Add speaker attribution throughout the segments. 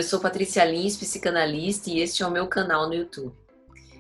Speaker 1: Eu sou Patrícia Lins, psicanalista, e este é o meu canal no YouTube.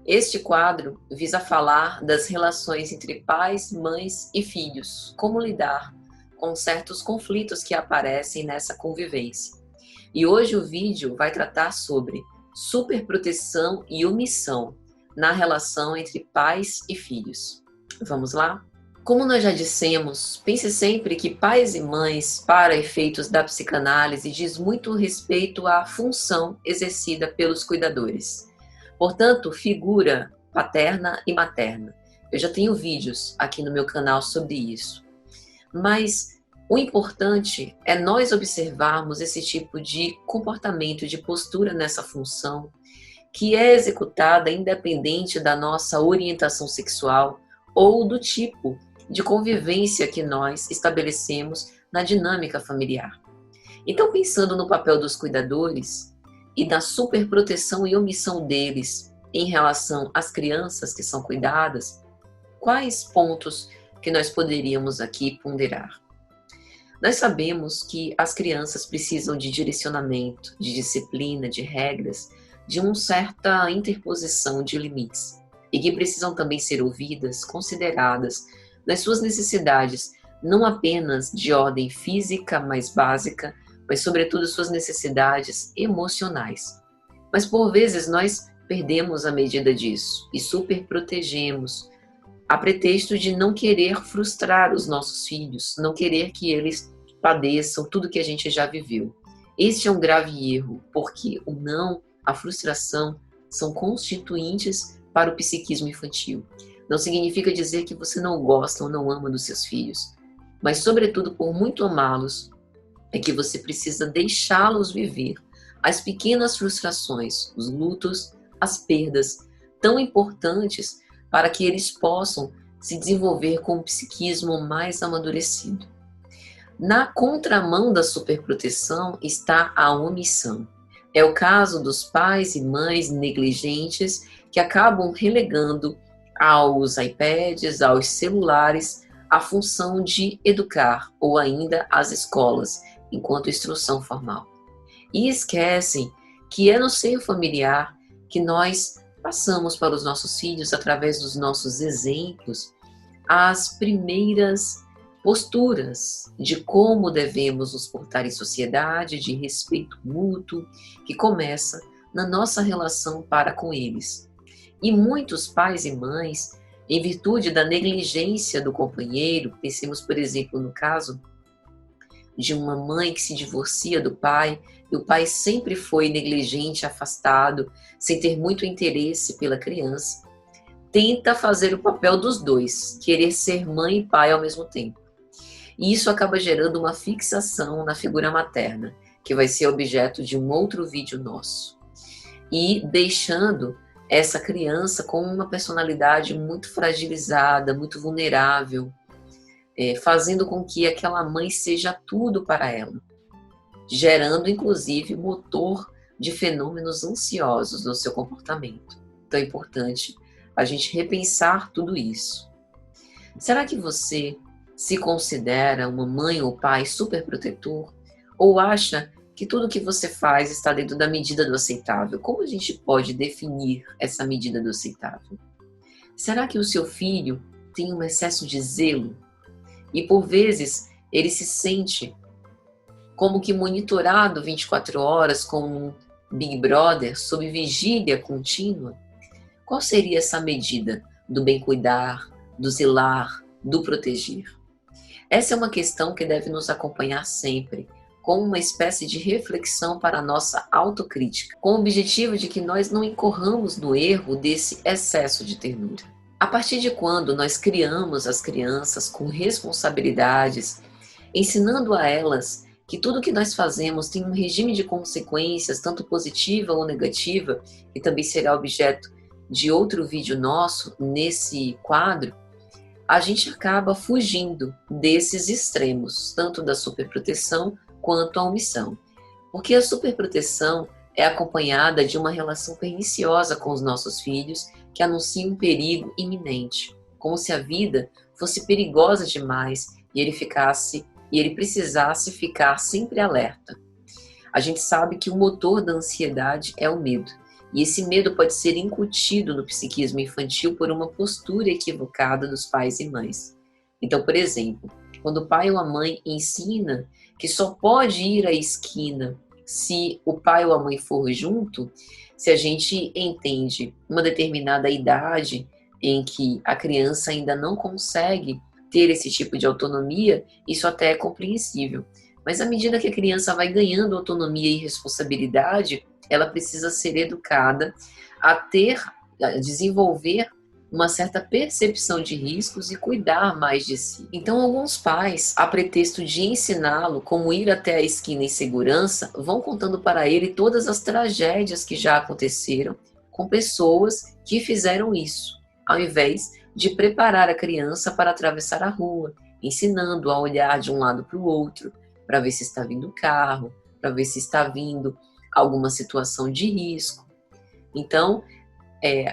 Speaker 1: Este quadro visa falar das relações entre pais, mães e filhos, como lidar com certos conflitos que aparecem nessa convivência. E hoje o vídeo vai tratar sobre superproteção e omissão na relação entre pais e filhos. Vamos lá? Como nós já dissemos, pense sempre que pais e mães, para efeitos da psicanálise, diz muito respeito à função exercida pelos cuidadores. Portanto, figura paterna e materna. Eu já tenho vídeos aqui no meu canal sobre isso. Mas o importante é nós observarmos esse tipo de comportamento, de postura nessa função, que é executada independente da nossa orientação sexual ou do tipo de convivência que nós estabelecemos na dinâmica familiar. Então, pensando no papel dos cuidadores e da superproteção e omissão deles em relação às crianças que são cuidadas, quais pontos que nós poderíamos aqui ponderar? Nós sabemos que as crianças precisam de direcionamento, de disciplina, de regras, de uma certa interposição de limites, e que precisam também ser ouvidas, consideradas nas suas necessidades, não apenas de ordem física mais básica, mas sobretudo suas necessidades emocionais. Mas por vezes nós perdemos a medida disso e superprotegemos, a pretexto de não querer frustrar os nossos filhos, não querer que eles padeçam tudo que a gente já viveu. Este é um grave erro, porque o não, a frustração, são constituintes para o psiquismo infantil. Não significa dizer que você não gosta ou não ama dos seus filhos, mas sobretudo por muito amá-los, é que você precisa deixá-los viver as pequenas frustrações, os lutos, as perdas, tão importantes para que eles possam se desenvolver com um psiquismo mais amadurecido. Na contramão da superproteção está a omissão. É o caso dos pais e mães negligentes que acabam relegando aos iPads, aos celulares, a função de educar, ou ainda às escolas, enquanto instrução formal. E esquecem que é no seio familiar que nós passamos para os nossos filhos, através dos nossos exemplos, as primeiras posturas de como devemos nos portar em sociedade, de respeito mútuo, que começa na nossa relação para com eles. E muitos pais e mães, em virtude da negligência do companheiro, pensemos, por exemplo, no caso de uma mãe que se divorcia do pai, e o pai sempre foi negligente, afastado, sem ter muito interesse pela criança, tenta fazer o papel dos dois, querer ser mãe e pai ao mesmo tempo. E isso acaba gerando uma fixação na figura materna, que vai ser objeto de um outro vídeo nosso. E deixando essa criança com uma personalidade muito fragilizada, muito vulnerável, fazendo com que aquela mãe seja tudo para ela, gerando inclusive motor de fenômenos ansiosos no seu comportamento. Então é importante a gente repensar tudo isso. Será que você se considera uma mãe ou pai superprotetor? Ou acha que tudo que você faz está dentro da medida do aceitável? Como a gente pode definir essa medida do aceitável? Será que o seu filho tem um excesso de zelo? E por vezes ele se sente como que monitorado 24 horas como um Big Brother, sob vigília contínua? Qual seria essa medida do bem cuidar, do zelar, do proteger? Essa é uma questão que deve nos acompanhar sempre, como uma espécie de reflexão para a nossa autocrítica, com o objetivo de que nós não incorramos no erro desse excesso de ternura. A partir de quando nós criamos as crianças com responsabilidades, ensinando a elas que tudo que nós fazemos tem um regime de consequências, tanto positiva ou negativa, que também será objeto de outro vídeo nosso nesse quadro, a gente acaba fugindo desses extremos, tanto da superproteção quanto a omissão. Porque a superproteção é acompanhada de uma relação perniciosa com os nossos filhos, que anuncia um perigo iminente, como se a vida fosse perigosa demais e ele precisasse ficar sempre alerta. A gente sabe que o motor da ansiedade é o medo. E esse medo pode ser incutido no psiquismo infantil por uma postura equivocada dos pais e mães. Então, por exemplo, quando o pai ou a mãe ensina que só pode ir à esquina se o pai ou a mãe for junto, se a gente entende uma determinada idade em que a criança ainda não consegue ter esse tipo de autonomia, isso até é compreensível. Mas à medida que a criança vai ganhando autonomia e responsabilidade, ela precisa ser educada a desenvolver uma certa percepção de riscos e cuidar mais de si. Então, alguns pais, a pretexto de ensiná-lo como ir até a esquina em segurança, vão contando para ele todas as tragédias que já aconteceram com pessoas que fizeram isso, ao invés de preparar a criança para atravessar a rua, ensinando a olhar de um lado para o outro, para ver se está vindo carro, para ver se está vindo alguma situação de risco. Então,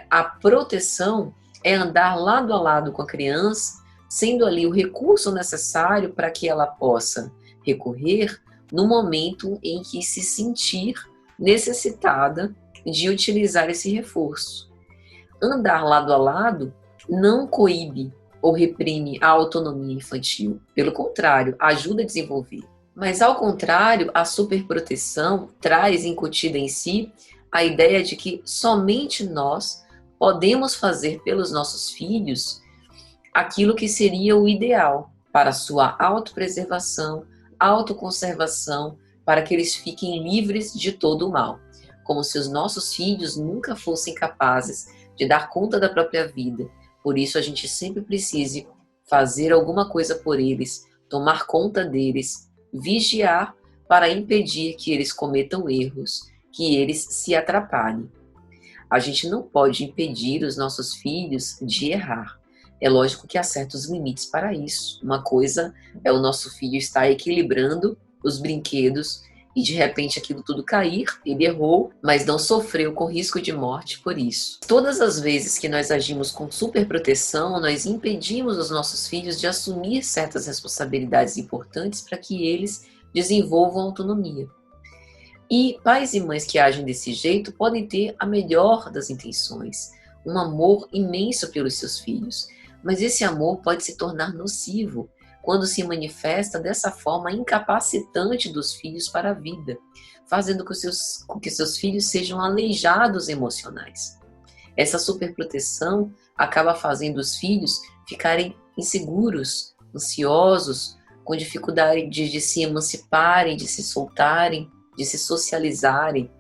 Speaker 1: a proteção é andar lado a lado com a criança, sendo ali o recurso necessário para que ela possa recorrer no momento em que se sentir necessitada de utilizar esse reforço. Andar lado a lado não coíbe ou reprime a autonomia infantil. Pelo contrário, ajuda a desenvolver. Mas, ao contrário, a superproteção traz incutida em si a ideia de que somente nós podemos fazer pelos nossos filhos aquilo que seria o ideal para a sua autopreservação, autoconservação, para que eles fiquem livres de todo o mal. Como se os nossos filhos nunca fossem capazes de dar conta da própria vida. Por isso a gente sempre precise fazer alguma coisa por eles, tomar conta deles, vigiar para impedir que eles cometam erros, que eles se atrapalhem. A gente não pode impedir os nossos filhos de errar. É lógico que há certos limites para isso. Uma coisa é o nosso filho estar equilibrando os brinquedos e de repente aquilo tudo cair, ele errou, mas não sofreu com risco de morte por isso. Todas as vezes que nós agimos com superproteção, nós impedimos os nossos filhos de assumir certas responsabilidades importantes para que eles desenvolvam autonomia. E pais e mães que agem desse jeito podem ter a melhor das intenções, um amor imenso pelos seus filhos, mas esse amor pode se tornar nocivo quando se manifesta dessa forma incapacitante dos filhos para a vida, fazendo com que seus filhos sejam aleijados emocionais. Essa superproteção acaba fazendo os filhos ficarem inseguros, ansiosos, com dificuldade de se emanciparem, de se soltarem, de se socializarem.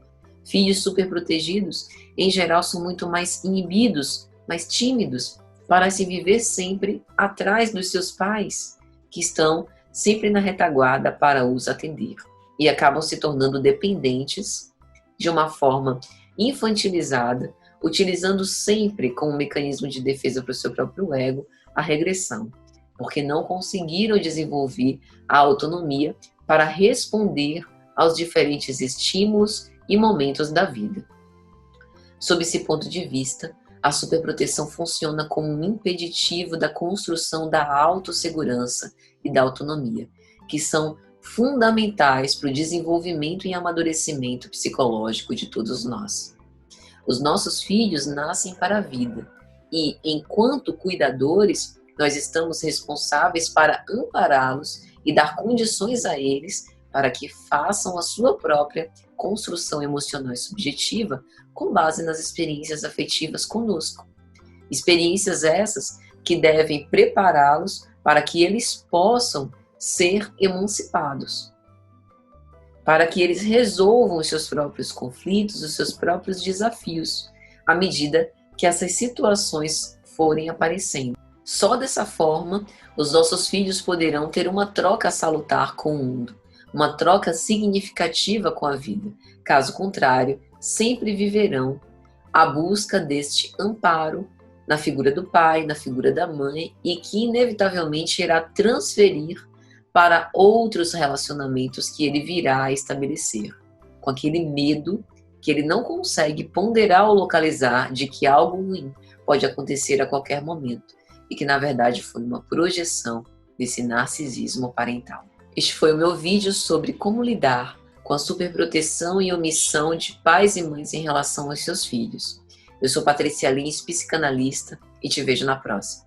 Speaker 1: Filhos superprotegidos, em geral, são muito mais inibidos, mais tímidos, para se viver sempre atrás dos seus pais, que estão sempre na retaguarda para os atender. E acabam se tornando dependentes de uma forma infantilizada, utilizando sempre como mecanismo de defesa para o seu próprio ego a regressão, porque não conseguiram desenvolver a autonomia para responder aos diferentes estímulos e momentos da vida. Sob esse ponto de vista, a superproteção funciona como um impeditivo da construção da autossegurança e da autonomia, que são fundamentais para o desenvolvimento e amadurecimento psicológico de todos nós. Os nossos filhos nascem para a vida e, enquanto cuidadores, nós estamos responsáveis para ampará-los e dar condições a eles para que façam a sua própria construção emocional e subjetiva com base nas experiências afetivas conosco. Experiências essas que devem prepará-los para que eles possam ser emancipados, para que eles resolvam os seus próprios conflitos, os seus próprios desafios, à medida que essas situações forem aparecendo. Só dessa forma, os nossos filhos poderão ter uma troca salutar com o mundo, uma troca significativa com a vida. Caso contrário, sempre viverão à busca deste amparo na figura do pai, na figura da mãe, e que inevitavelmente irá transferir para outros relacionamentos que ele virá a estabelecer, com aquele medo que ele não consegue ponderar ou localizar de que algo ruim pode acontecer a qualquer momento, e que na verdade foi uma projeção desse narcisismo parental. Este foi o meu vídeo sobre como lidar com a superproteção e omissão de pais e mães em relação aos seus filhos. Eu sou Patrícia Lins, psicanalista, e te vejo na próxima.